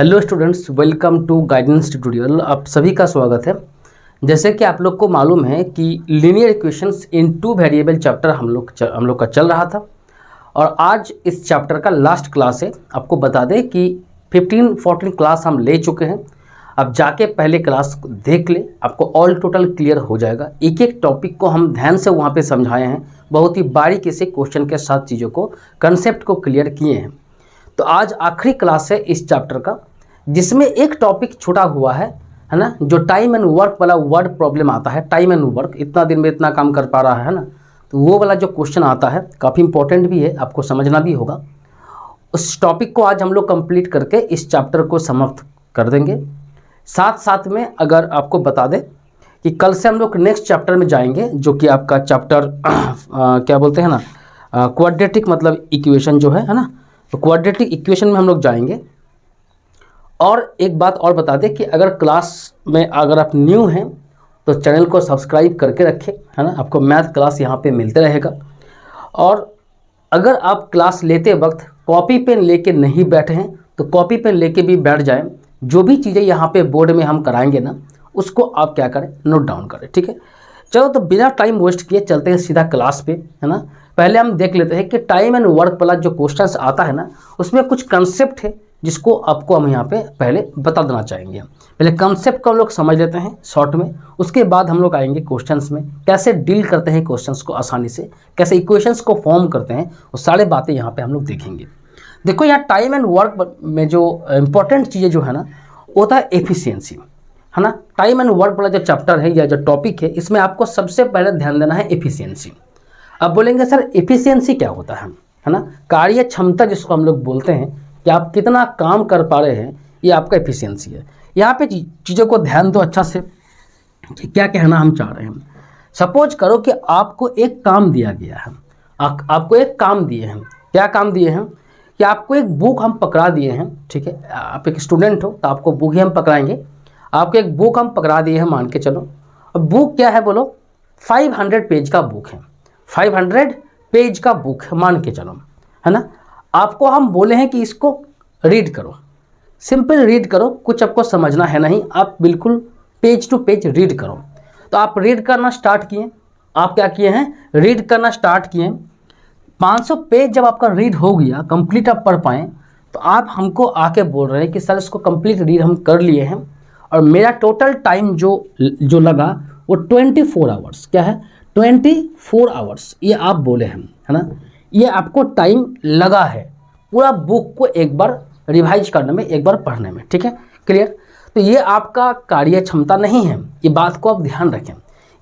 Hello students, welcome to guidance tutorial. आप सभी का स्वागत है। जैसे कि आप लोग को मालूम है कि लीनियर इक्वेशंस इन टू वेरिएबल चैप्टर हम लोग का चल रहा था और आज इस चैप्टर का लास्ट क्लास है। आपको बता दें कि 15-14 क्लास हम ले चुके हैं। अब जाके पहले क्लास को देख ले, आपको ऑल टोटल क्लियर हो जाएगा। एक एक टॉपिक को हम ध्यान से वहाँ पे समझाए हैं, बहुत ही बारीकी से क्वेश्चन के साथ चीज़ों को, कंसेप्ट को क्लियर किए हैं। तो आज आखिरी क्लास है इस चैप्टर का, जिसमें एक टॉपिक छूटा हुआ है ना, जो टाइम एंड वर्क वाला वर्ड प्रॉब्लम आता है। टाइम एंड वर्क, इतना दिन में इतना काम कर पा रहा है ना, तो वो वाला जो क्वेश्चन आता है काफ़ी इंपॉर्टेंट भी है, आपको समझना भी होगा। उस टॉपिक को आज हम लोग कंप्लीट करके इस चैप्टर को समाप्त कर देंगे। साथ साथ में अगर आपको बता दें कि कल से हम लोग नेक्स्ट चैप्टर में जाएंगे, जो कि आपका चैप्टर क्या बोलते हैं ना, क्वाड्रेटिक मतलब इक्वेशन जो है ना, तो क्वाड्रेटिक इक्वेशन में हम लोग जाएंगे। और एक बात और बता दें कि अगर क्लास में अगर आप न्यू हैं तो चैनल को सब्सक्राइब करके रखें, है ना। आपको मैथ क्लास यहाँ पे मिलते रहेगा। और अगर आप क्लास लेते वक्त कॉपी पेन लेके नहीं बैठे हैं तो कॉपी पेन लेके भी बैठ जाएं। जो भी चीज़ें यहाँ पे बोर्ड में हम कराएंगे ना, उसको आप क्या करें, नोट डाउन करें, ठीक है। चलो तो बिना टाइम वेस्ट किए चलते हैं सीधा क्लास पे, है ना। पहले हम देख लेते हैं कि टाइम एंड वर्क वाला जो क्वेश्चन आता है ना, उसमें कुछ कंसेप्ट है जिसको आपको हम यहाँ पे पहले बता देना चाहेंगे। पहले कंसेप्ट को हम लोग समझ लेते हैं शॉर्ट में, उसके बाद हम लोग आएंगे क्वेश्चंस में, कैसे डील करते हैं क्वेश्चंस को आसानी से, कैसे इक्वेशंस को फॉर्म करते हैं, वो सारे बातें यहाँ पे हम लोग देखेंगे। देखो यहाँ टाइम एंड वर्क में जो इम्पोर्टेंट चीज़ें जो है ना, वो होता है एफिशिएंसी, है ना। टाइम एंड वर्क वाला जो चैप्टर है या जो टॉपिक है, इसमें आपको सबसे पहले ध्यान देना है एफिशिएंसी। अब बोलेंगे सर एफिशिएंसी क्या होता है ना। कार्य क्षमता जिसको हम लोग बोलते हैं कि आप कितना काम कर पा रहे हैं, ये आपका एफिशिएंसी है। यहाँ पे चीज़ों को ध्यान दो अच्छा से कि क्या कहना हम चाह रहे हैं। सपोज करो कि आपको एक काम दिया गया है, आपको एक काम दिए हैं। क्या काम दिए हैं कि आपको एक बुक हम पकड़ा दिए हैं, ठीक है। आप एक स्टूडेंट हो तो आपको बुक ही हम पकड़ाएंगे। आपको एक बुक हम पकड़ा दिए हैं, मान के चलो। अब बुक क्या है बोलो, 500 पेज का बुक है, 500 पेज का बुक है मान के चलो, है ना। आपको हम बोले हैं कि इसको रीड करो, सिंपल रीड करो, कुछ आपको समझना है नहीं, आप बिल्कुल पेज टू पेज रीड करो। तो आप रीड करना स्टार्ट किए। आप क्या किए हैं, रीड करना स्टार्ट किए। 500 पेज जब आपका रीड हो गया, कंप्लीट आप पढ़ पाएँ, तो आप हमको आके बोल रहे हैं कि सर इसको कंप्लीट रीड हम कर लिए हैं और मेरा टोटल टाइम जो लगा वो 24 आवर्स। क्या है, 24 आवर्स, ये आप बोले हैं, है ना। ये आपको टाइम लगा है पूरा बुक को एक बार रिवाइज करने में, एक बार पढ़ने में, ठीक है, क्लियर। तो ये आपका कार्य क्षमता नहीं है, ये बात को आप ध्यान रखें।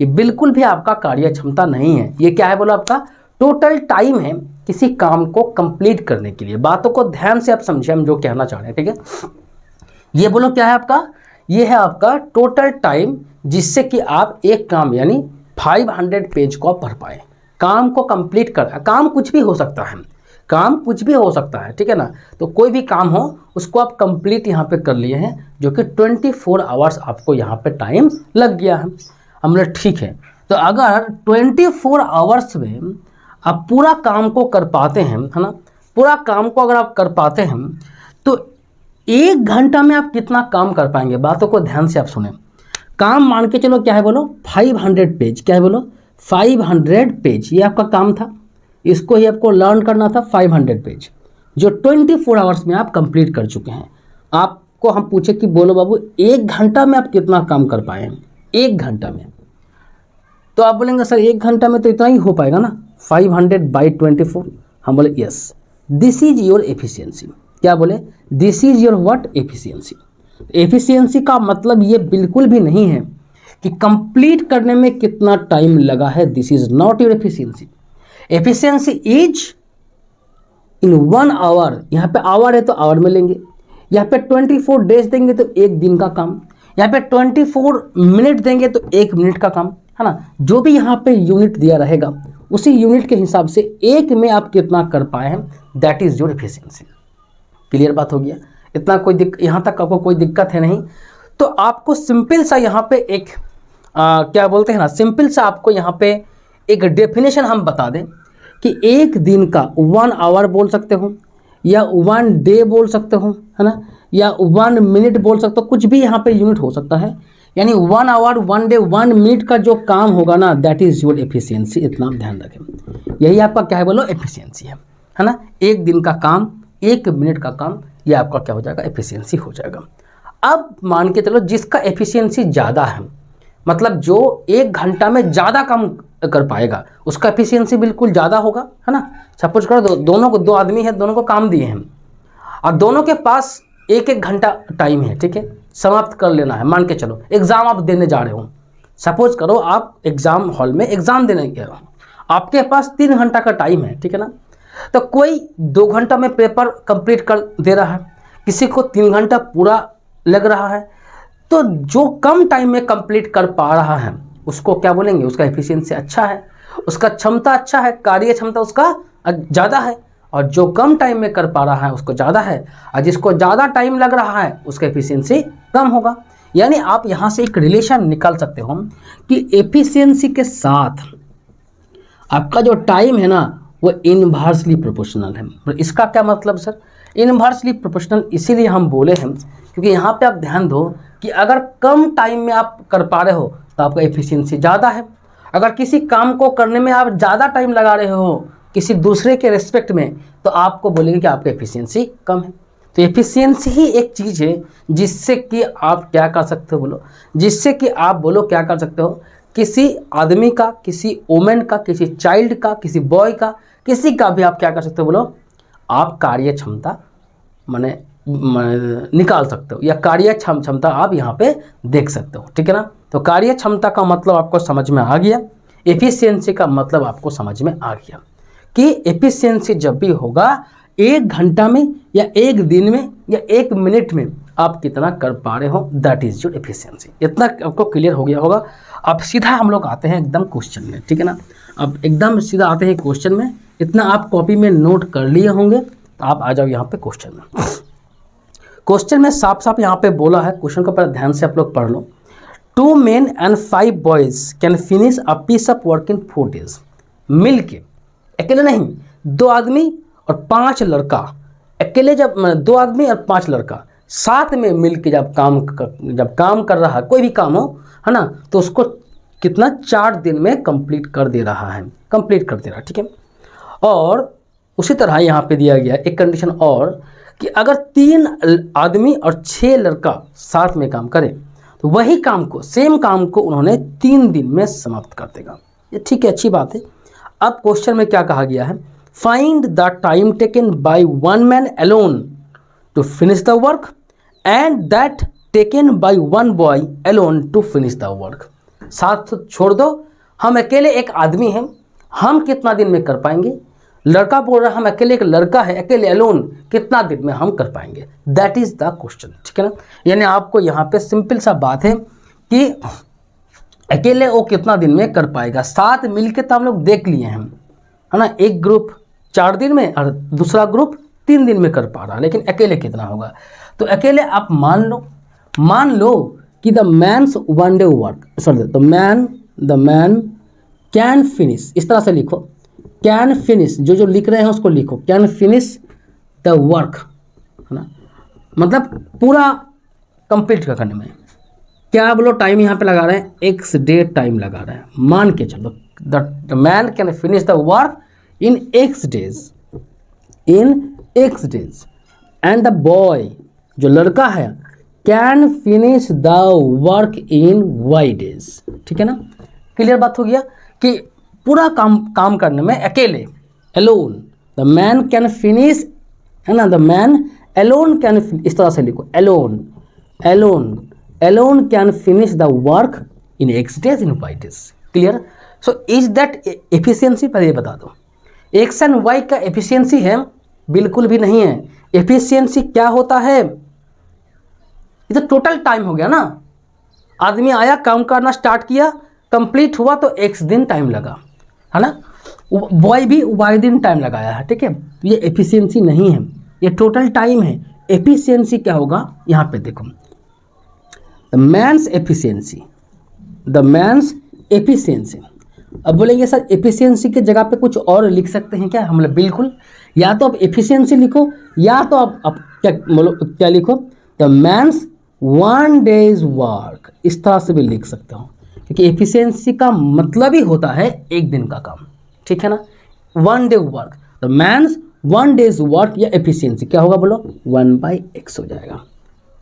ये बिल्कुल भी आपका कार्य क्षमता नहीं है। ये क्या है बोलो, आपका टोटल टाइम है किसी काम को कंप्लीट करने के लिए। बातों को ध्यान से आप समझिए, हम जो कहना चाह रहे हैं, ठीक है। ये बोलो क्या है आपका, ये है आपका टोटल टाइम जिससे कि आप एक काम यानी 500 पेज को पढ़ पाए, काम को कंप्लीट कर। काम कुछ भी हो सकता है, काम कुछ भी हो सकता है, ठीक है ना। तो कोई भी काम हो उसको आप कंप्लीट यहाँ पे कर लिए हैं, जो कि 24 आवर्स आपको यहाँ पे टाइम लग गया है। हम लोग ठीक है, तो अगर 24 आवर्स में आप पूरा काम को कर पाते हैं, है ना, पूरा काम को अगर आप कर पाते हैं तो 1 घंटा में आप कितना काम कर पाएंगे। बातों को ध्यान से आप सुने। काम मान के चलो क्या है बोलो, 500 पेज। क्या है बोलो, 500 पेज, ये आपका काम था। इसको ही आपको लर्न करना था, 500 पेज, जो 24 आवर्स में आप कंप्लीट कर चुके हैं। आपको हम पूछे कि बोलो बाबू 1 घंटा में आप कितना काम कर पाए हैं, 1 घंटा में। तो आप बोलेंगे सर 1 घंटा में तो इतना ही हो पाएगा ना, 500/24। हम बोले yes, this is your efficiency. क्या बोले, this is your what, efficiency. Efficiency का मतलब ये बिल्कुल भी नहीं है कि कंप्लीट करने में कितना टाइम लगा है। This is not your efficiency. Efficiency is in 1 hour. यहाँ पे आवर है तो आवर में लेंगे। यहाँ पे 24 डेज देंगे तो 1 दिन का काम। यहाँ पे 24 मिनट देंगे तो 1 मिनट का काम, है ना। जो भी यहाँ पे यूनिट दिया रहेगा उसी यूनिट के हिसाब से एक में आप कितना कर पाए हैं, that is your efficiency. Clear बात हो गया, इतना कोई यहाँ तक आपको कोई दिक्कत है नहीं। तो आपको सिंपल सा यहाँ पे एक क्या बोलते हैं ना, सिंपल सा आपको यहाँ पे एक डेफिनेशन हम बता दें कि एक दिन का 1 आवर बोल सकते हो या 1 डे बोल सकते हो, है ना, या 1 मिनट बोल सकते हो, कुछ भी यहाँ पे यूनिट हो सकता है। यानी 1 आवर 1 डे 1 मिनट का जो काम होगा ना, दैट इज योर एफिशिएंसी। इतना आप ध्यान रखें, यही आपका क्या है बोलो, एफिशिएंसी है ना। एक दिन का काम, 1 मिनट का काम, ये आपका क्या हो जाएगा, एफिशिएंसी हो जाएगा। अब मान के चलो जिसका एफिशिएंसी ज़्यादा है, मतलब जो 1 घंटा में ज़्यादा काम कर पाएगा, उसका एफिशिएंसी बिल्कुल ज़्यादा होगा, है ना। सपोज करो दोनों को, 2 आदमी है, दोनों को काम दिए हैं और दोनों के पास 1-1 घंटा टाइम है, ठीक है, समाप्त कर लेना है। मान के चलो एग्ज़ाम आप देने जा रहे हो, सपोज करो आप एग्ज़ाम हॉल में एग्ज़ाम देने गए हो, आपके पास 3 घंटा का टाइम है, ठीक है ना। तो कोई 2 घंटा में पेपर कंप्लीट कर दे रहा है, किसी को 3 घंटा पूरा लग रहा है। तो जो कम टाइम में कंप्लीट कर पा रहा है उसको क्या बोलेंगे, उसका एफिशिएंसी अच्छा है, उसका क्षमता अच्छा है, कार्य क्षमता उसका ज़्यादा है। और जो कम टाइम में कर पा रहा है उसको ज़्यादा है, और जिसको ज़्यादा टाइम लग रहा है उसका एफिशिएंसी कम होगा। यानी आप यहाँ से एक रिलेशन निकाल सकते हो कि एफिशिएंसी के साथ आपका जो टाइम है ना वो इनवर्सली प्रोपोर्शनल है। इसका क्या मतलब सर, इनवर्सली प्रोपोर्शनल इसीलिए हम बोले हैं क्योंकि यहाँ पे आप ध्यान दो कि अगर कम टाइम में आप कर पा रहे हो तो आपका एफिशिएंसी ज़्यादा है। अगर किसी काम को करने में आप ज़्यादा टाइम लगा रहे हो किसी दूसरे के रिस्पेक्ट में, तो आपको बोलेंगे कि आपका एफिशिएंसी कम है। तो एफिशिएंसी ही एक चीज़ है जिससे कि आप क्या कर सकते हो बोलो, जिससे कि आप बोलो क्या कर सकते हो, किसी आदमी का, किसी वुमेन का, किसी चाइल्ड का, किसी बॉय का, किसी का भी आप क्या कर सकते हो बोलो, आप कार्य क्षमता माने निकाल सकते हो, या कार्य क्षमता आप यहाँ पे देख सकते हो, ठीक है ना। तो कार्य क्षमता का मतलब आपको समझ में आ गया, एफिशिएंसी का मतलब आपको समझ में आ गया कि एफिशिएंसी जब भी होगा 1 घंटा में या 1 दिन में या 1 मिनट में आप कितना कर पा रहे हो, दैट इज योर एफिशिएंसी। इतना आपको क्लियर हो गया होगा। अब सीधा हम लोग आते हैं एकदम क्वेश्चन में, ठीक है ना। अब एकदम सीधा आते हैं क्वेश्चन में। इतना आप कॉपी में नोट कर लिए होंगे, तो आप आ जाओ यहाँ पे क्वेश्चन में। क्वेश्चन में साफ साफ यहाँ पे बोला है, क्वेश्चन को पहले ध्यान से आप लोग पढ़ लो। 2 men and 5 boys can finish a piece of work in 4 days। मिल के, अकेले नहीं, 2 आदमी और 5 लड़का, अकेले जब 2 आदमी और 5 लड़का साथ में मिल के जब काम कर रहा है, कोई भी काम हो, है ना, तो उसको कितना 4 दिन में कंप्लीट कर दे रहा है, कंप्लीट कर दे रहा है, ठीक है। और उसी तरह यहाँ पे दिया गया एक कंडीशन और कि अगर 3 आदमी और 6 लड़का साथ में काम करें तो वही काम को, सेम काम को उन्होंने 3 दिन में समाप्त कर देगा। ये ठीक है, अच्छी बात है। अब क्वेश्चन में क्या कहा गया है, find the time taken by 1 man alone to finish the work and that taken by 1 boy alone to finish the work. साथ छोड़ दो, हम अकेले एक आदमी हैं, हम कितना दिन में कर पाएंगे। लड़का बोल रहा है हम अकेले, एक लड़का है अकेले अलोन, कितना दिन में हम कर पाएंगे, दैट इज द क्वेश्चन, ठीक है ना। यानी आपको यहाँ पे सिंपल सा बात है कि अकेले वो कितना दिन में कर पाएगा। साथ मिलके तो हम लोग देख लिए हैं, है ना, एक ग्रुप 4 दिन में और दूसरा ग्रुप 3 दिन में कर पा रहा है, लेकिन अकेले कितना होगा। तो अकेले आप मान लो कि the man's 1 day work, sorry the man can finish, इस तरह से लिखो, कैन फिनिश, जो लिख रहे हैं उसको लिखो, कैन फिनिश द वर्क, है ना, मतलब पूरा कंप्लीट करने में क्या बोलो टाइम यहाँ पे लगा रहे हैं, x डे टाइम लगा रहे हैं। मान के चलो the man can finish the work in x days, and the boy जो लड़का है can finish the work in y days, ठीक है ना। क्लियर बात हो गया कि पूरा काम करने में अकेले, alone, the man can finish, है ना, द मैन एलोन कैन, इस तरह से लिखो, alone can finish the work in x days in y days। Clear. So is that efficiency, पहले ये बता दो x एंड y का एफिशिएंसी है, बिल्कुल भी नहीं है। एफिशिएंसी क्या होता है, ये तो टोटल टाइम हो गया ना। आदमी आया, काम करना स्टार्ट किया, कंप्लीट हुआ तो x दिन टाइम लगा, है ना, बॉय भी y दिन टाइम लगाया है, ठीक है। ये एफिशिएंसी नहीं है, ये टोटल टाइम है। एफिशिएंसी क्या होगा, यहाँ पे देखो, द मैन्स एफिशिएंसी। अब बोलेंगे सर एफिशिएंसी के जगह पे कुछ और लिख सकते हैं क्या, हम लोग बिल्कुल, या तो आप एफिशिएंसी लिखो या तो आप क्या लिखो, द मैन्स 1 डेज वर्क, इस तरह से भी लिख सकते हो, क्योंकि एफिशिएंसी का मतलब ही होता है एक दिन का काम, ठीक है ना। 1 day work, the man's 1 days work, या एफिशिएंसी क्या होगा बोलो, 1/x हो जाएगा।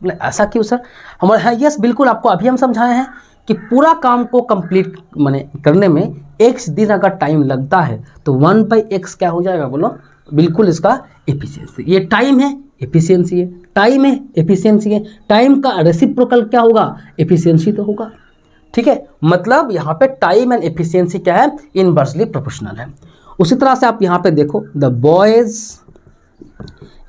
बोले ऐसा क्यों सर, हमारे हाँ यस बिल्कुल, आपको अभी हम समझाए हैं कि पूरा काम को कंप्लीट माने करने में x दिन अगर टाइम लगता है तो 1/x क्या हो जाएगा बोलो, बिल्कुल इसका एफिशिएंसी। ये टाइम है, एफिशिएंसी है, टाइम है, एफिशिएंसी है, टाइम का रेसिप्रोकल क्या होगा, एफिशिएंसी तो होगा, ठीक है। मतलब यहाँ पे टाइम एंड एफिशिएंसी क्या है, इनवर्सली प्रोपोर्शनल है। उसी तरह से आप यहाँ पे देखो, द बॉयज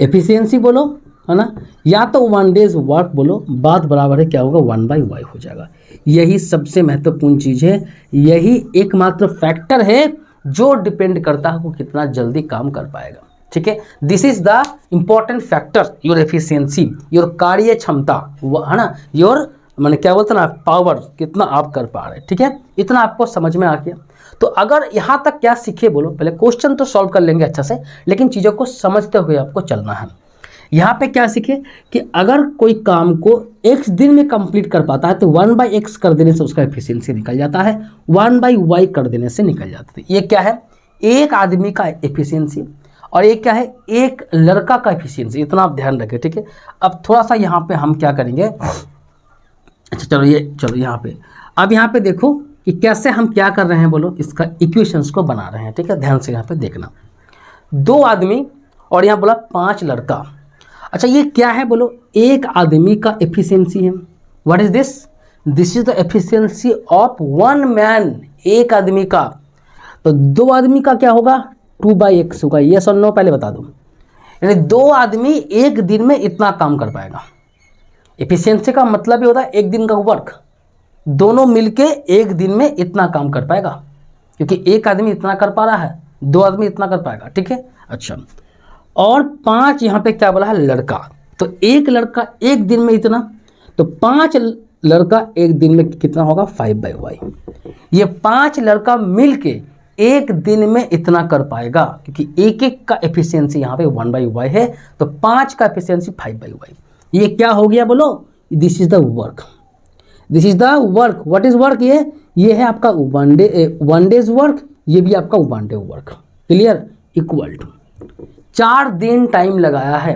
एफिशिएंसी बोलो, है ना, या तो 1 डेज वर्क बोलो, बात बराबर है क्या होगा, 1/y हो जाएगा। यही सबसे महत्वपूर्ण चीज़ है, यही एकमात्र फैक्टर है जो डिपेंड करता है वो कितना जल्दी काम कर पाएगा, ठीक है। This is the important factor, your efficiency, your कार्य क्षमता, है ना, योर मैंने क्या बोलते ना, पावर, कितना आप कर पा रहे हैं, ठीक है। इतना आपको समझ में आ गया। तो अगर यहाँ तक क्या सीखे बोलो, पहले क्वेश्चन तो सॉल्व कर लेंगे अच्छा से, लेकिन चीज़ों को समझते हुए आपको चलना है। यहाँ पे क्या सीखे कि अगर कोई काम को x दिन में कंप्लीट कर पाता है तो 1/x कर देने से उसका एफिशिएंसी निकल जाता है, 1/y कर देने से निकल जाता है। ये क्या है, एक आदमी का एफिशिएंसी, और एक क्या है, एक लड़का का एफिशिएंसी, इतना आप ध्यान रखें, ठीक है। अब थोड़ा सा यहाँ पे हम क्या करेंगे, अच्छा चलो यहाँ पे, अब यहाँ पे देखो कि कैसे हम क्या कर रहे हैं बोलो, इसका इक्वेशंस को बना रहे हैं, ठीक है। ध्यान से यहाँ पे देखना, 2 आदमी और यहाँ बोला 5 लड़का। अच्छा ये क्या है बोलो, एक आदमी का एफिशिएंसी है। What is this, this is the efficiency of 1 man, एक आदमी का। तो 2 आदमी का क्या होगा, 2/x होगा। यस और नो पहले बता दो, यानी 2 आदमी एक दिन में इतना काम कर पाएगा। एफिशिएंसी का मतलब ही होता है एक दिन का वर्क, दोनों मिलके एक दिन में इतना काम कर पाएगा, क्योंकि एक आदमी इतना कर पा रहा है, 2 आदमी इतना कर पाएगा, ठीक है। अच्छा, और 5 यहाँ पे क्या बोला है, लड़का, तो एक लड़का एक दिन में इतना, तो 5 लड़का एक दिन में कितना होगा, 5/y। ये 5 लड़का मिलके एक दिन में इतना कर पाएगा, क्योंकि एक एक का एफिशिएंसी यहाँ पे 1/y है, तो 5 का एफिशिएंसी 5/y। ये क्या हो गया बोलो, this is the work, this is the work. What is work, ये है आपका 1 डेज वर्क, ये भी आपका 1 day work, clear, equal to 4 दिन टाइम लगाया है।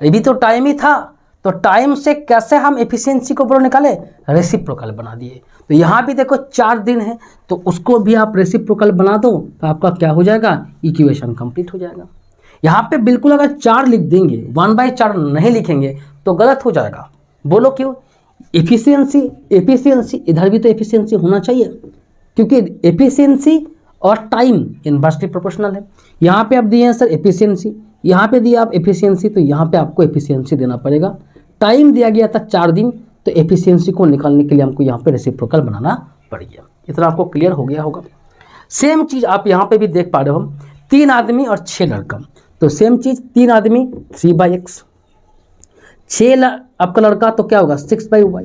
अभी तो टाइम ही था, तो टाइम से कैसे हम एफिशिएंसी को बोलो निकाले, रेसिप्रोकल बना दिए। तो यहाँ भी देखो 4 दिन है, तो उसको भी आप रेसिप्रोकल बना दो, तो आपका क्या हो जाएगा, इक्वेशन कंप्लीट हो जाएगा। यहाँ पे बिल्कुल अगर 4 लिख देंगे, 1/4 नहीं लिखेंगे तो गलत हो जाएगा। बोलो क्यों, एफिशिएंसी इधर भी तो एफिशिएंसी होना चाहिए, क्योंकि एफिशिएंसी और टाइम इनवर्सली प्रोपोर्शनल है। यहाँ पे आप दिए हैं सर एफिशिएंसी, यहाँ पे दिया आप एफिशिएंसी, तो यहाँ पे आपको एफिशिएंसी देना पड़ेगा। टाइम दिया गया था 4 दिन, तो एफिशिएंसी को निकालने के लिए हमको यहाँ पे रेसिप्रोकल बनाना पड़ गया। इतना आपको क्लियर हो गया होगा। सेम चीज़ आप यहाँ पे भी देख पा रहे हो, 3 आदमी और 6 लड़का, तो सेम चीज़ 3 आदमी 3/x, 6 आपका लड़का तो क्या होगा 6/y।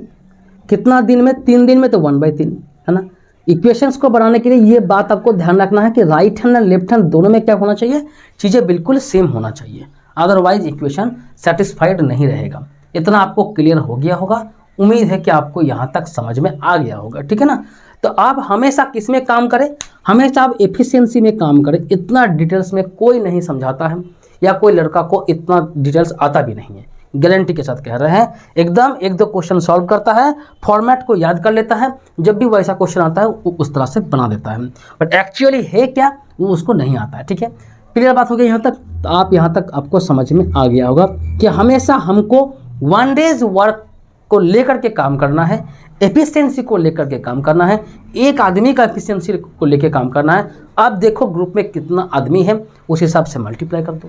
कितना दिन में, 3 दिन में, तो 1/3, है ना। इक्वेशंस को बनाने के लिए ये बात आपको ध्यान रखना है कि right hand and left hand दोनों में क्या होना चाहिए, चीज़ें बिल्कुल सेम होना चाहिए, अदरवाइज इक्वेशन सेटिस्फाइड नहीं रहेगा। इतना आपको क्लियर हो गया होगा। उम्मीद है कि आपको यहाँ तक समझ में आ गया होगा, ठीक है ना। तो आप हमेशा किस में काम करें, हमेशा आप एफिशिएंसी में काम करें। इतना डिटेल्स में कोई नहीं समझाता है, या कोई लड़का को इतना डिटेल्स आता भी नहीं है, गारंटी के साथ कह रहे हैं। एकदम 1-2 क्वेश्चन सॉल्व करता है, फॉर्मेट को याद कर लेता है, जब भी वैसा क्वेश्चन आता है वो उस तरह से बना देता है, बट एक्चुअली है क्या वो उसको नहीं आता है, ठीक है। क्लियर बात हो गई यहाँ तक। तो आप यहाँ तक आपको समझ में आ गया होगा कि हमेशा हमको 1 डेज वर्क को लेकर के काम करना है, एफिशिएंसी को लेकर के काम करना है, एक आदमी का एफिशिएंसी को लेकर काम करना है। अब देखो ग्रुप में कितना आदमी है, उस हिसाब से मल्टीप्लाई कर दो,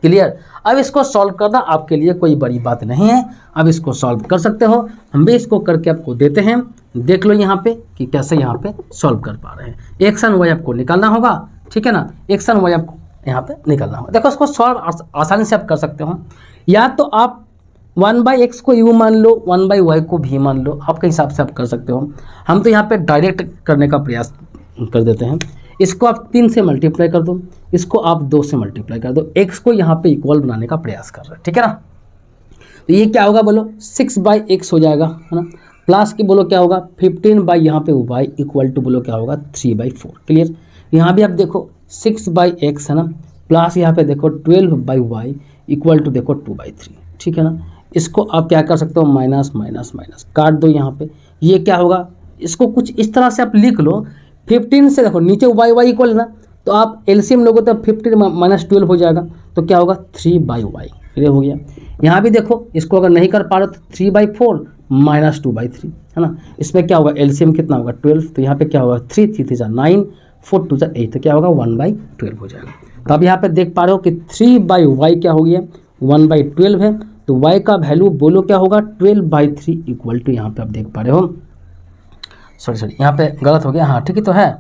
क्लियर। अब इसको सॉल्व करना आपके लिए कोई बड़ी बात नहीं है, अब इसको सॉल्व कर सकते हो। हम भी इसको करके आपको देते हैं, देख लो यहाँ पे कि कैसे यहाँ पे सॉल्व कर पा रहे हैं। एक्स एंड वाई आपको निकालना होगा, ठीक है ना, एक्स एंड वाई आपको यहाँ पे निकालना होगा। देखो इसको सॉल्व आसानी से आप कर सकते हो, या तो आप 1/x को u मान लो, 1/y को v मान लो, आपके हिसाब से आप कर सकते हो। हम तो यहाँ पे डायरेक्ट करने का प्रयास कर देते हैं। इसको आप 3 से मल्टीप्लाई कर दो, इसको आप 2 से मल्टीप्लाई कर दो, x को यहाँ पे इक्वल बनाने का प्रयास कर रहे हैं, ठीक है ना। तो ये क्या होगा बोलो 6/x हो जाएगा, है ना। प्लस की बोलो क्या होगा 15 बाई यहाँ पे y इक्वल टू बोलो क्या होगा 3/4। क्लियर। यहाँ भी आप देखो 6/x है ना, प्लस यहाँ पे देखो 12/y इक्वल टू देखो 2/3। ठीक है ना। इसको आप क्या कर सकते हो माइनस माइनस माइनस काट दो यहाँ पे। ये क्या होगा, इसको कुछ इस तरह से आप लिख लो 15 से देखो नीचे y इक्वल ना, तो आप एलसीएम लोगों तो 15 माइनस 12 हो जाएगा, तो क्या होगा 3/y। क्लियर हो गया। यहाँ भी देखो इसको अगर नहीं कर पा रहे तो 3/4 माइनस 2/3 है ना। इसमें क्या होगा एलसीएम कितना होगा 12, तो यहाँ पे क्या होगा 3 3 जा 9 4 2 जा 8, तो क्या होगा 1/12 हो जाएगा। तो अब यहाँ पे देख पा रहे हो कि 3/y क्या हो गया 1/12 है, तो y का वैल्यू बोलो क्या होगा 12/3 इक्वल टू, यहाँ पे आप देख पा रहे हो, सॉरी यहाँ पे गलत हो गया, हाँ ठीक ही तो है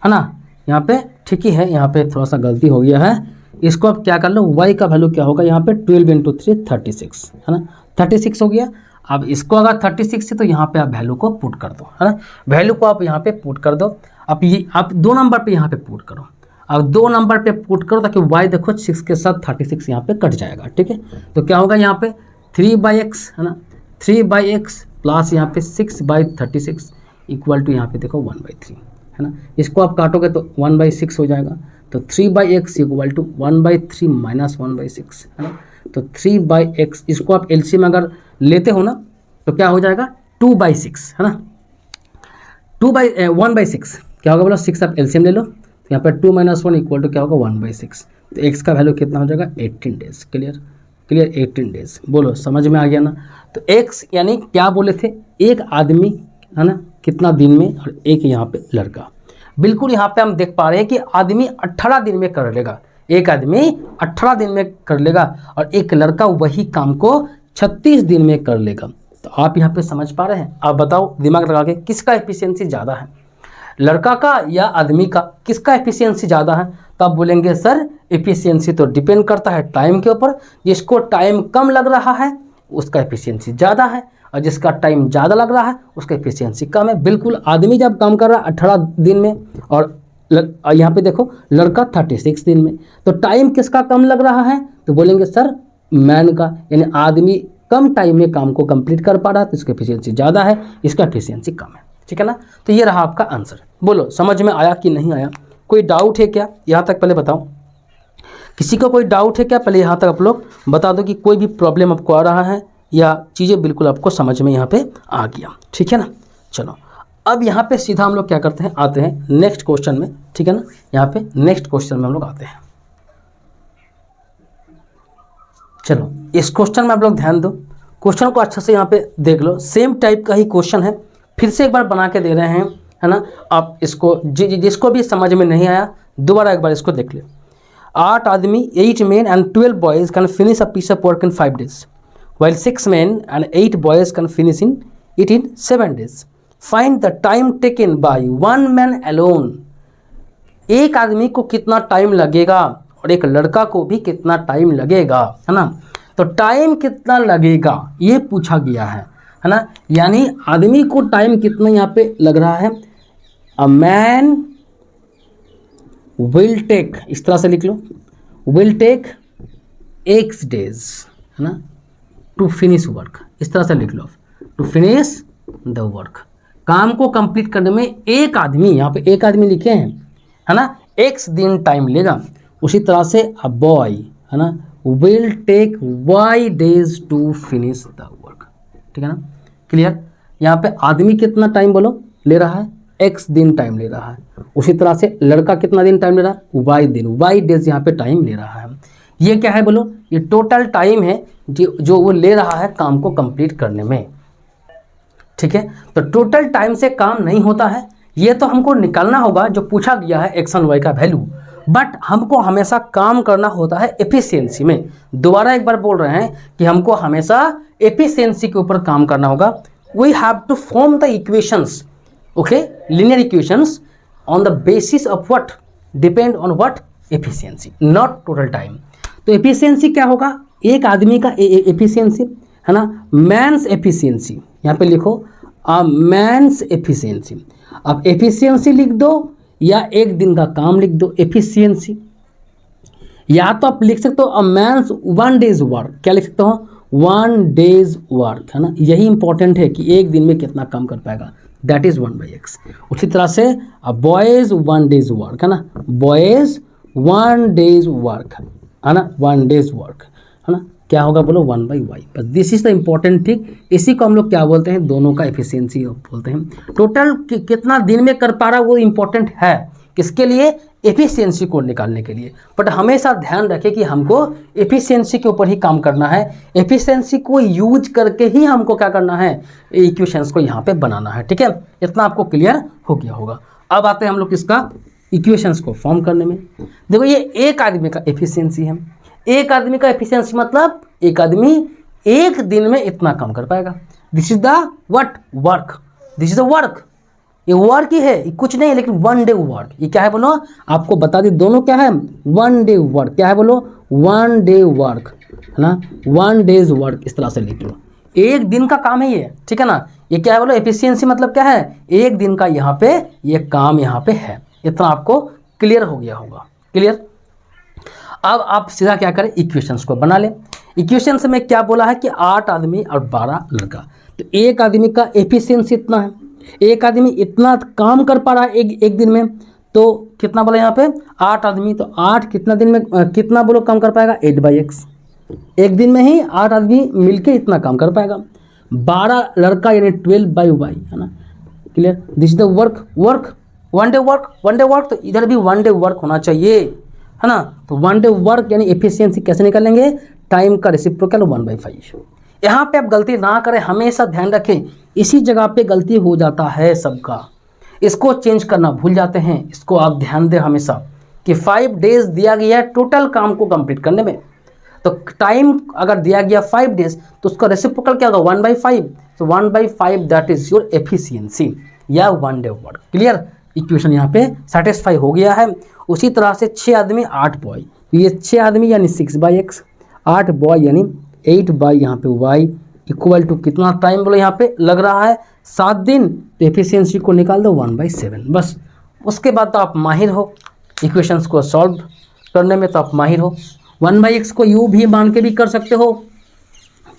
ना, यहाँ पे ठीक ही है, यहाँ पे थोड़ा सा गलती हो गया है। इसको आप क्या कर लो y का वैल्यू क्या होगा यहाँ पे 12 × 3 36 है ना, 36 हो गया। अब इसको अगर 36 है तो यहाँ पे आप वैल्यू को पुट कर दो, है ना, वैल्यू को आप यहाँ पे पुट कर दो। अब ये आप 2 नंबर पे यहाँ पे पुट करो, अब 2 नंबर पे पुट करो ताकि y देखो 6 के साथ 36 यहाँ पे कट जाएगा। ठीक है, तो क्या होगा यहाँ पे 3/x है ना, 3/x प्लस यहाँ पे 6/36 इक्वल टू यहाँ पे देखो 1/3 है ना। इसको आप काटोगे तो 1/6 हो जाएगा, तो 3/x इक्वल टू 1/3 माइनस 1/6 है ना। तो 3/x इसको आप एलसीएम अगर लेते हो ना तो क्या हो जाएगा 2/6 है ना, 1/6 क्या होगा बोलो 6 आप एलसीएम ले लो, तो यहाँ पर 2 - 1 इक्वल टू क्या होगा 1/6, तो x का वैल्यू कितना हो जाएगा 18 डेज। क्लियर 18 डेज, बोलो समझ में आ गया ना। तो x यानी क्या बोले थे, एक आदमी है ना कितना दिन में, और एक यहाँ पे लड़का। बिल्कुल यहाँ पे हम देख पा रहे हैं कि आदमी 18 दिन में कर लेगा, एक आदमी 18 दिन में कर लेगा और एक लड़का वही काम को 36 दिन में कर लेगा। तो आप यहाँ पे समझ पा रहे हैं, आप बताओ दिमाग लगा के किसका एफिशिएंसी ज़्यादा है, लड़का का या आदमी का, किसका एफिशिएंसी ज़्यादा है। तो आप बोलेंगे सर एफिशिएंसी तो डिपेंड करता है टाइम के ऊपर, जिसको टाइम कम लग रहा है उसका एफिशिएंसी ज़्यादा है, और जिसका टाइम ज़्यादा लग रहा है उसका एफिशिएंसी कम है। बिल्कुल आदमी जब काम कर रहा है 18 दिन में और यहाँ पे देखो लड़का 36 दिन में, तो टाइम किसका कम लग रहा है, तो बोलेंगे सर मैन का, यानी आदमी कम टाइम में काम को कंप्लीट कर पा रहा है तो इसका एफिशिएंसी ज़्यादा है, इसका एफिशिएंसी कम है। ठीक है ना, तो ये रहा आपका आंसर। बोलो समझ में आया कि नहीं आया, कोई डाउट है क्या यहाँ तक, पहले बताओ किसी को कोई डाउट है क्या, पहले यहाँ तक आप लोग बता दो कि कोई भी प्रॉब्लम आपको आ रहा है या चीज़ें बिल्कुल आपको समझ में यहाँ पे आ गया। ठीक है ना, चलो अब यहाँ पे सीधा हम लोग क्या करते हैं, आते हैं नेक्स्ट क्वेश्चन में। ठीक है ना, यहाँ पे नेक्स्ट क्वेश्चन में हम लोग आते हैं। चलो इस क्वेश्चन में आप लोग ध्यान दो, क्वेश्चन को अच्छा से यहाँ पे देख लो, सेम टाइप का ही क्वेश्चन है, फिर से एक बार बना के दे रहे हैं, है ना। आप इसको जिसको भी समझ में नहीं आया दोबारा एक बार इसको देख ले। 8 आदमी 8 men and 12 boys can finish a piece of work in 5 days, while 6 men and 8 boys can finish it in 7 days. Find the time taken by one man alone. एक आदमी को कितना टाइम लगेगा और एक लड़का को भी कितना टाइम लगेगा, है ना। तो टाइम कितना लगेगा ये पूछा गया है ना, यानी आदमी को टाइम कितना यहाँ पे लग रहा है। अ मैन विल टेक, इस तरह से लिख लो, विल टेक x days है ना टू फिनिश वर्क, इस तरह से लिख लो, टू फिनिश द वर्क, काम को कंप्लीट करने में एक आदमी, यहाँ पे एक आदमी लिखे हैं है ना, x दिन टाइम लेगा। उसी तरह से अ बॉय है ना will take y days to finish the work. ठीक है ना, क्लियर। यहाँ पे आदमी कितना टाइम बोलो ले रहा है, x दिन टाइम ले रहा है। उसी तरह से लड़का कितना दिन टाइम ले रहा है, y दिन, y डेज यहाँ पे टाइम ले रहा है। ये क्या है बोलो, ये टोटल टाइम है जो वो ले रहा है काम को कंप्लीट करने में। ठीक है, तो टोटल टाइम से काम नहीं होता है, ये तो हमको निकालना होगा जो पूछा गया है एक्स एंड वाई का वैल्यू, बट हमको हमेशा काम करना होता है एफिशिएंसी में। दोबारा एक बार बोल रहे हैं कि हमको हमेशा एफिशिएंसी के ऊपर काम करना होगा। We have to form the equations, okay, linear equations on the basis of what, depend on what, efficiency, not total time. तो एफिशिएंसी क्या होगा, एक आदमी का एफिशिएंसी है ना, मैन्स एफिशिएंसी, यहाँ पे लिखो मैन्स एफिशिएंसी। अब एफिशिएंसी लिख दो या एक दिन का काम लिख दो एफिशिएंसी, या तो आप लिख सकते हो मैन्स 1 डेज वर्क, क्या लिख सकते हो 1 डेज वर्क, है ना, यही इंपॉर्टेंट है कि एक दिन में कितना काम कर पाएगा, दैट इज 1/x। उसी तरह से बॉयज 1 डेज वर्क, है ना, बॉयज 1 डेज वर्क, है ना, 1 डेज वर्क, है ना, क्या होगा बोलो 1/y। बस this is the important thing. इसी को हम लोग क्या बोलते हैं, दोनों का एफिशिएंसी बोलते हैं। टोटल कितना दिन में कर पा रहा वो इम्पॉर्टेंट है, किसके लिए, एफिशिएंसी को निकालने के लिए। बट हमेशा ध्यान रखें कि हमको एफिशिएंसी के ऊपर ही काम करना है, एफिशिएंसी को यूज करके ही हमको क्या करना है, इक्वेशंस को यहाँ पे बनाना है। ठीक है, इतना आपको क्लियर हो गया होगा। अब आते हैं हम लोग इसका इक्वेशंस को फॉर्म करने में। देखो ये एक आदमी का एफिशिएंसी है, एक आदमी का एफिशिएंसी मतलब एक आदमी एक दिन में इतना काम कर पाएगा। This is the what, work, this is the work, ये वर्क ही है, ये कुछ नहीं है, लेकिन 1 डे वर्क। ये क्या है बोलो, आपको बता दी, दोनों क्या है, 1 डे वर्क। क्या है बोलो, 1 डे वर्क, है ना, 1 डेज वर्क, इस तरह से लिख लो, एक दिन का काम है ये। ठीक है ना, ये क्या है बोलो, एफिशिएंसी मतलब क्या है, एक दिन का यहाँ पे ये काम यहाँ पे है। इतना आपको क्लियर हो गया होगा, क्लियर। अब आप सीधा क्या करें, इक्वेशंस को बना लें। इक्वेशंस में क्या बोला है कि 8 आदमी और 12 लड़का, तो एक आदमी का एफिशिएंसी इतना है, एक आदमी इतना काम कर पा रहा है एक दिन में, तो कितना बोला यहाँ पे 8 आदमी, तो 8 कितना दिन में कितना बोलो काम कर पाएगा, 8/x। एक दिन में ही 8 आदमी मिलके इतना काम कर पाएगा। 12 लड़का यानी 12/y, है ना, clear. This is the work, work 1 day work, 1 day work, तो इधर भी 1 डे वर्क होना चाहिए, है ना। तो 1 डे वर्क यानी एफिशिएंसी कैसे निकालेंगे, टाइम का रेसिप्रोकल 1/5। यहाँ पे आप गलती ना करें, हमेशा ध्यान रखें, इसी जगह पे गलती हो जाता है सबका, इसको चेंज करना भूल जाते हैं। इसको आप ध्यान दें हमेशा कि 5 डेज दिया गया है टोटल काम को कंप्लीट करने में, तो टाइम अगर दिया गया 5 डेज तो उसका रेसिप्रोकल क्या होगा 1/5। तो 1/5 दैट इज योर एफिशिएंसी या 1 डे वर्क। क्लियर, इक्वेशन यहाँ पे सेटिस्फाई हो गया है। उसी तरह से 6 आदमी 8 बॉय, तो ये 6 आदमी यानी 6/x, 8 बॉय यानी 8 यहाँ पे y इक्वल टू कितना टाइम बोलो यहाँ पे लग रहा है 7 दिन, तो एफिशिएंसी को निकाल दो 1/7। बस उसके बाद तो आप माहिर हो, इक्वेशंस को सॉल्व करने में तो आप माहिर हो। 1/x को u भी मान के भी कर सकते हो,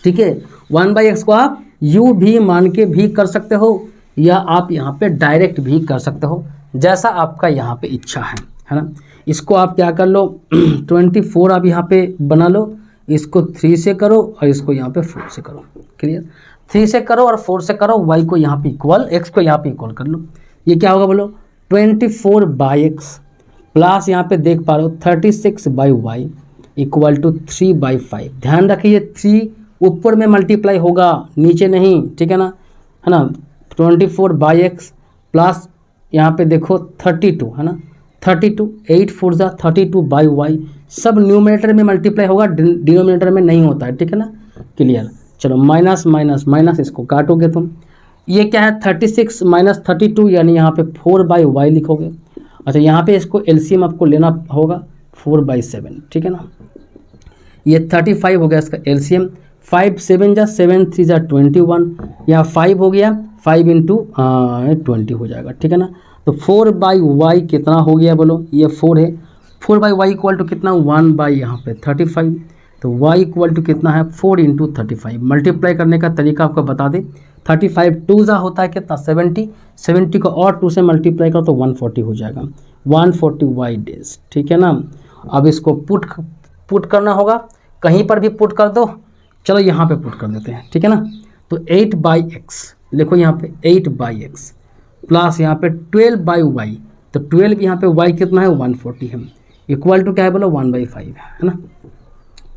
ठीक है, 1/x को आप u भी मान के भी कर सकते हो, या आप यहाँ पे डायरेक्ट भी कर सकते हो, जैसा आपका यहाँ पे इच्छा है ना। इसको आप क्या कर लो 24 आप यहाँ पे बना लो, इसको 3 से करो और इसको यहाँ पे 4 से करो। क्लियर, 3 से करो और 4 से करो, y को यहाँ पे इक्वल, x को यहाँ पे इक्वल कर लो। ये क्या होगा बोलो 24/x प्लस यहाँ पे देख पा रहे हो 36/y इक्वल टू 3/5। ध्यान रखिए 3 ऊपर में मल्टीप्लाई होगा, नीचे नहीं, ठीक है ना। 24/x प्लस यहाँ पे देखो 32, है ना, 32, 8 4 जा 32/y, सब न्यूमरेटर में मल्टीप्लाई होगा, डिनोमिनेटर में नहीं होता है, ठीक है ना। क्लियर, चलो माइनस माइनस माइनस, इसको काटोगे तुम, ये क्या है 36 माइनस 32 यानी यहाँ पे 4/y लिखोगे। अच्छा, यहाँ पे इसको एलसीएम आपको लेना होगा 4/7, ठीक है ना। ये 35 हो गया इसका एलसीएम, 5 7 जा 7 3 जा 21, यहाँ 5 हो गया, 5 इंटू 20 हो जाएगा, ठीक है ना। तो 4/y कितना हो गया बोलो, ये 4 है, 4/y इक्वल टू कितना 1/ यहाँ पे 35, तो y इक्वल टू कितना है 4 इंटू 35। मल्टीप्लाई करने का तरीका आपको बता दें, 35 2 जा होता है कितना 70, 70 को और 2 से मल्टीप्लाई करो तो 140 हो जाएगा, 140y डेज, ठीक है ना। अब इसको पुट करना होगा, कहीं पर भी पुट कर दो, चलो यहाँ पे पुट कर देते हैं, ठीक है ना। तो 8/x लिखो यहाँ पे 8/x प्लस यहाँ पे 12/y, तो 12 यहाँ पे y कितना है 140 है, इक्वल टू क्या है बोलो 1/5 है ना।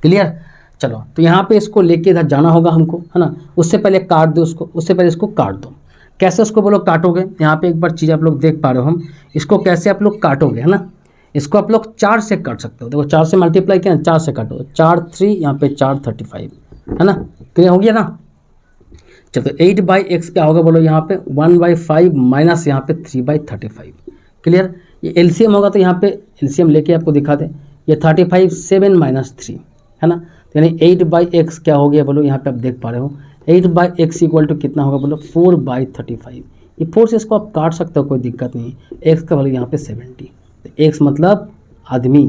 क्लियर, चलो तो यहाँ पे इसको लेके इधर जाना होगा हमको, है ना। उससे पहले काट दो उसको, उससे पहले इसको काट दो। कैसे उसको बोलो काटोगे, यहाँ पे एक बार चीज़ आप लोग देख पा रहे हो, हम इसको कैसे आप लोग काटोगे, है ना। इसको आप लोग 4 से काट सकते हो, देखो 4 से मल्टीप्लाई किया 4 से काटो, 4 3 यहाँ पे 4 35, है ना। क्लियर हो गया ना। चलो 8/x क्या होगा बोलो, यहाँ पे 1/5 माइनस यहाँ पे 3/35। क्लियर, ये एलसीएम होगा, तो यहाँ पे एलसीएम लेके आपको दिखा दें, ये 35 7 माइनस 3, है ना। यानी 8/x क्या हो गया बोलो, यहाँ पे आप देख पा रहे हो 8/x इक्वल टू कितना होगा बोलो 4/35। ये 4 से इसको आप काट सकते हो, कोई दिक्कत नहीं। x का वैल्यू यहाँ पे 70, तो x मतलब आदमी,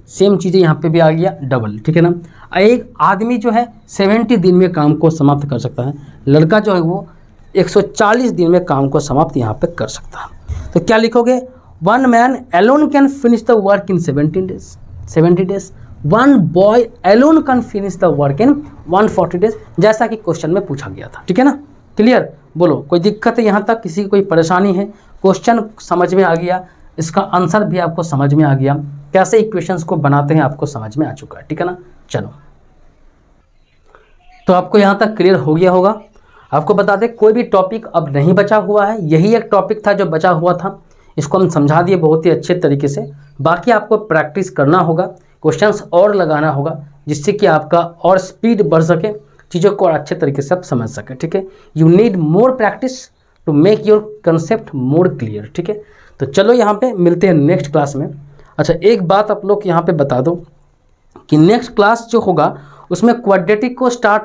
सेम चीज़ें यहाँ पे भी आ गया डबल, ठीक है ना। एक आदमी जो है 70 दिन में काम को समाप्त कर सकता है, लड़का जो है वो 140 दिन में काम को समाप्त यहाँ पे कर सकता है। तो क्या लिखोगे, one man alone can finish the work in 70 days, one boy alone can finish the work in 140 days, जैसा कि क्वेश्चन में पूछा गया था, ठीक है ना। क्लियर, बोलो कोई दिक्कत है यहाँ तक, किसी की कोई परेशानी है? क्वेश्चन समझ में आ गया, इसका आंसर भी आपको समझ में आ गया, कैसे इक्वेशंस को बनाते हैं आपको समझ में आ चुका है, ठीक है ना। चलो, तो आपको यहाँ तक क्लियर हो गया होगा। आपको बता दें कोई भी टॉपिक अब नहीं बचा हुआ है, यही एक टॉपिक था जो बचा हुआ था, इसको हम समझा दिए बहुत ही अच्छे तरीके से। बाकी आपको प्रैक्टिस करना होगा, क्वेश्चंस और लगाना होगा, जिससे कि आपका और स्पीड बढ़ सके, चीज़ों को और अच्छे तरीके से आप समझ सकें, ठीक है। You need more practice to make your concept more clear, ठीक है। तो चलो यहाँ पे मिलते हैं नेक्स्ट क्लास में। अच्छा, एक बात आप लोग यहाँ पे बता दो कि नेक्स्ट क्लास जो होगा उसमें क्वाड्रेटिक को स्टार्ट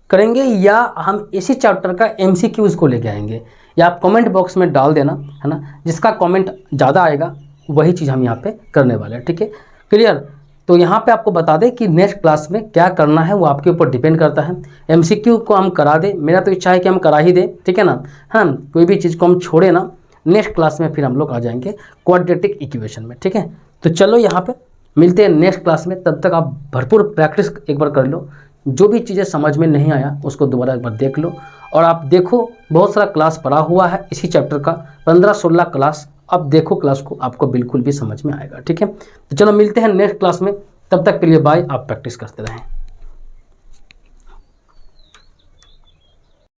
करेंगे या हम इसी चैप्टर का MCQs को लेके आएंगे, या आप कमेंट बॉक्स में डाल देना, है ना। जिसका कमेंट ज़्यादा आएगा वही चीज़ हम यहाँ पे करने वाले हैं, ठीक है। क्लियर, तो यहाँ पे आपको बता दें कि नेक्स्ट क्लास में क्या करना है वो आपके ऊपर डिपेंड करता है। MCQ को हम करा दें, मेरा तो इच्छा है कि हम करा ही दें, ठीक है ना। हाँ, कोई भी चीज़ को हम छोड़े ना, नेक्स्ट क्लास में फिर हम लोग आ जाएंगे क्वाड्रेटिक इक्वेशन में, ठीक है। तो चलो यहाँ पे मिलते हैं नेक्स्ट क्लास में, तब तक आप भरपूर प्रैक्टिस एक बार कर लो, जो भी चीज़ें समझ में नहीं आया उसको दोबारा एक बार देख लो। और आप देखो बहुत सारा क्लास पढ़ा हुआ है इसी चैप्टर का, 15-16 क्लास, अब देखो क्लास को, आपको बिल्कुल भी समझ में आएगा, ठीक है। तो चलो मिलते हैं नेक्स्ट क्लास में, तब तक के लिए बाय, आप प्रैक्टिस करते रहें।